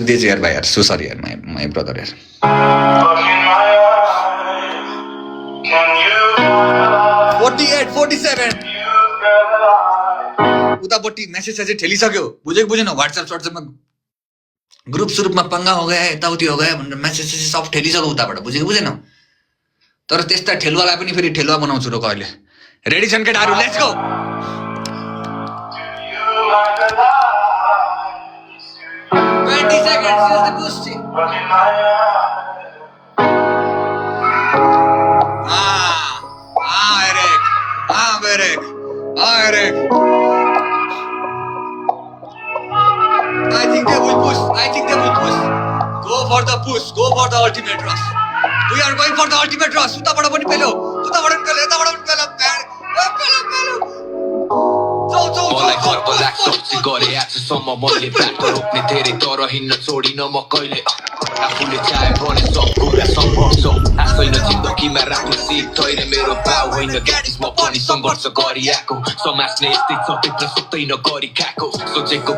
This यार भाइ यार, सो सरी यार, माई ब्रदर यार। Look in my eyes. Can you realize 48, 47 you realize उतापट्टि मेसेज सेसेज ठेलिसक्यो, बुझेको बुझेन? व्हाट्सएपमा ग्रुप सुरुपमा पंगा हो गया, यताउति हो गया भनेर मेसेज सेसेज सब ठेलिसक्यो उताबाट, बुझेको बुझेन? तर त्यस्ता ठेलुवालाई पनि फेरि ठेलुवा बनाउँछु रोक अहिले। रेडी छन् केटाहरू, let's go. do you like the lies? Do you 20 seconds, use the boost. look in my eyes? Eric. Eric. Eric. I think they will push. Go for the push. Go for the ultimate rush. We are going for the ultimate rush. उताबाट पनि पेलो, यताबाट पनि पेलो। मलाई गर्व लाग्छ जे गरे आजसम्म मैले बाटो रोक्ने धेरै तर हिँड्न छोडिन म कहिले आफूले चाहे भने सब कुरा सम्भव छ आफैले जिन्दगीमा राख्ने सिप धैर्य मेरो बाउ होइन ग्याटिस म पनि सङ्घर्ष गरिआएको समाजले यस्तै छ त्यत्र सक्दैन गरी खाएको सोचेको